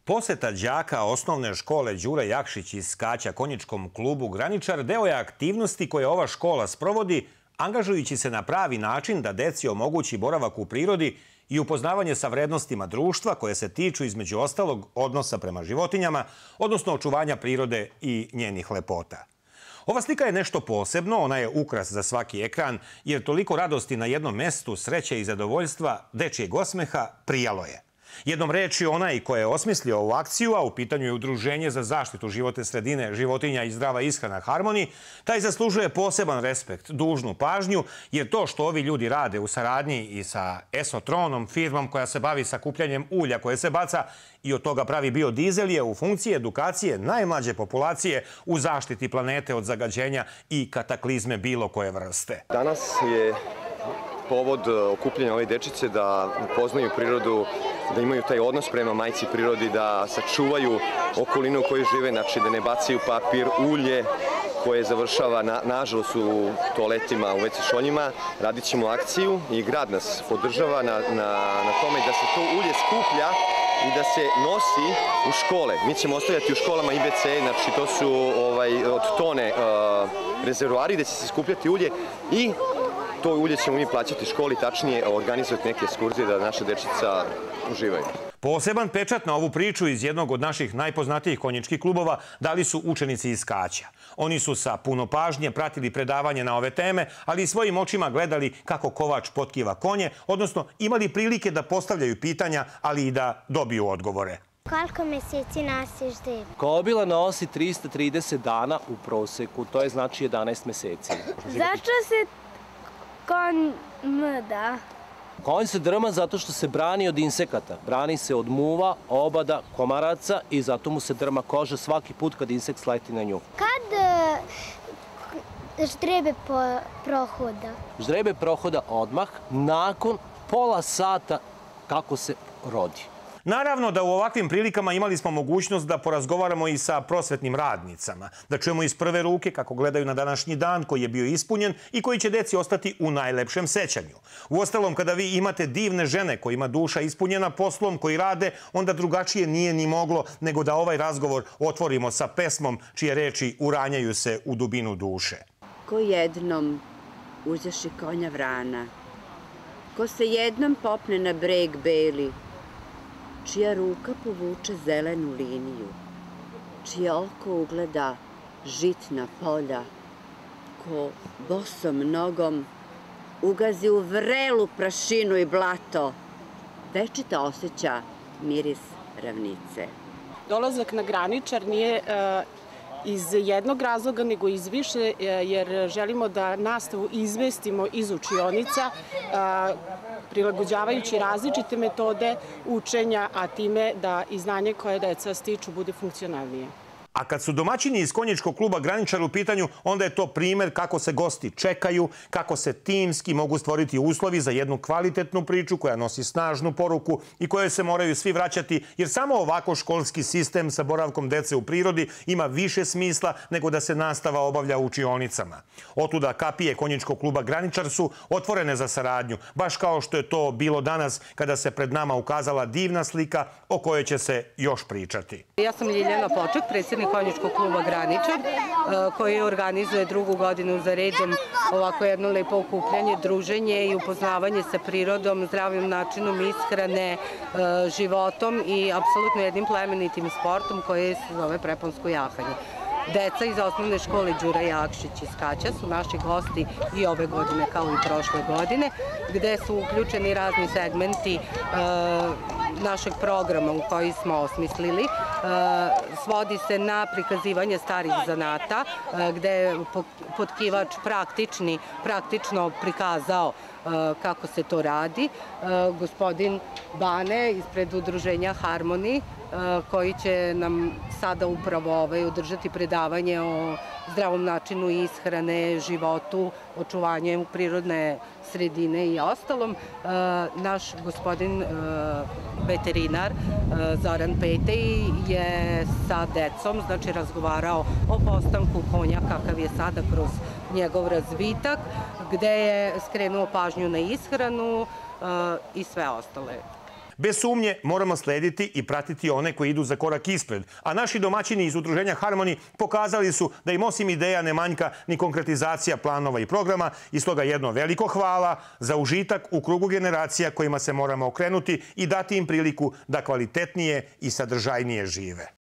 Poseta đaka osnovne škole Đure Jakšić iz Skaća konjičkom klubu Graničar deo je aktivnosti koje ova škola sprovodi, angažujući se na pravi način da deci omogući boravak u prirodi i upoznavanje sa vrednostima društva koje se tiču između ostalog odnosa prema životinjama, odnosno očuvanja prirode i njenih lepota. Ova slika je nešto posebno, ona je ukras za svaki ekran, jer toliko radosti na jednom mestu, sreće i zadovoljstva, dečijeg osmeha prijalo je. Jednom rečju, onaj ko je osmislio ovu akciju, a u pitanju je Udruženje za zaštitu životne sredine, životinja i zdrava ishrana Harmoni, taj zaslužuje poseban respekt, dužnu pažnju, jer to što ovi ljudi rade u saradnji i sa Esotronom, firmom koja se bavi sakupljanjem ulja koje se baca i od toga pravi biodizel, je u funkciji edukacije najmlađe populacije u zaštiti planete od zagađenja i kataklizme bilo koje vrste. Danas je povod okupljanja ove dečice da upoznaju prirodu, da imaju taj odnos prema majci prirodi, da sačuvaju okolinu u kojoj žive, znači da ne bacaju papir, ulje koje završava nažalost u toaletima, u WC šoljima. Radit ćemo akciju i grad nas podržava na tome da se to ulje skuplja i da se nosi u škole. Mi ćemo ostavljati u školama IBC, znači to su od tone rezervoari gde će se skupljati ulje i to ulje ćemo mi plaćati školi, tačnije organizovati neke ekskurzije da naša dečica uživaju. Poseban pečat na ovu priču iz jednog od naših najpoznatijih konjičkih klubova dali su učenici iz Skaća. Oni su sa puno pažnje pratili predavanje na ove teme, ali i svojim očima gledali kako kovač potkiva konje, odnosno imali prilike da postavljaju pitanja, ali i da dobiju odgovore. Koliko meseci nosiš debe? Kobila nosi 330 dana u proseku, to je znači 11 meseci. Zašto se konj mrda? Konj se drma zato što se brani od insekata. Brani se od muva, obada, komaraca i zato mu se drma koža svaki put kad insekt sleti na nju. Kad ždrebe prohoda? Ždrebe prohoda odmah nakon pola sata kako se rodi. Naravno da u ovakvim prilikama imali smo mogućnost da porazgovaramo i sa prosvetnim radnicama, da čujemo iz prve ruke kako gledaju na današnji dan koji je bio ispunjen i koji će deci ostati u najlepšem sećanju. Uostalom, kada vi imate divne žene kojima duša ispunjena poslom koji rade, onda drugačije nije ni moglo nego da ovaj razgovor otvorimo sa pesmom čije reči uranjaju se u dubinu duše. Ko jednom uzjaši konja vrana, ko se jednom popne na breg beli, čija ruka povuče zelenu liniju, čije oko ugleda žitna polja, ko bosom nogom ugazi u vrelu prašinu i blato, večito osjeća miris ravnice. Dolazak na Graničar nije iz jednog razloga, nego iz više, jer želimo da nastavu izmestimo iz učionica, prilagođavajući različite metode učenja, a time da i znanje koje deca stiču bude funkcionalnije. A kad su domaćini iz konjičkog kluba Graničar u pitanju, onda je to primer kako se gosti čekaju, kako se timski mogu stvoriti uslovi za jednu kvalitetnu priču koja nosi snažnu poruku i kojoj se moraju svi vraćati, jer samo ovako školski sistem sa boravkom dece u prirodi ima više smisla nego da se nastava obavlja u učionicama. Otuda kapije konjičkog kluba Graničar su otvorene za saradnju, baš kao što je to bilo danas kada se pred nama ukazala divna slika o kojoj će se još pričati. Ja sam Ljiljana Poček, predsjednik konjičkog kluba Graničar, koji organizuje drugu godinu za redom ovako jedno lepo okupljanje, druženje i upoznavanje sa prirodom, zdravim načinom ishrane, životom i apsolutno jednim plemenitim sportom koji se zove preponsko jahanje. Deca iz osnovne škole Đura Jakšić iz Skaća su naši gosti i ove godine kao i prošle godine, gde su uključeni razni segmenti našeg programa u koji smo osmislili. Svodi se na prikazivanje starih zanata, gde je potkivač praktično prikazao kako se to radi. Gospodin Bane ispred Udruženja Harmoni, koji će nam sada upravo održati predavanje o zdravom načinu ishrane, životu, očuvanju prirodne sredine i ostalom. Naš gospodin veterinar Zoran Petej je sa decom, znači razgovarao o postanku konja kakav je sada kroz njegov razvitak, gde je skrenuo pažnju na ishranu i sve ostale. Bez sumnje moramo slediti i pratiti one koji idu za korak ispred, a naši domaćini iz udruženja Harmoni pokazali su da im osim ideja ne manjka ni konkretizacija planova i programa i stoga jedno veliko hvala za užitak u krugu generacija kojima se moramo okrenuti i dati im priliku da kvalitetnije i sadržajnije žive.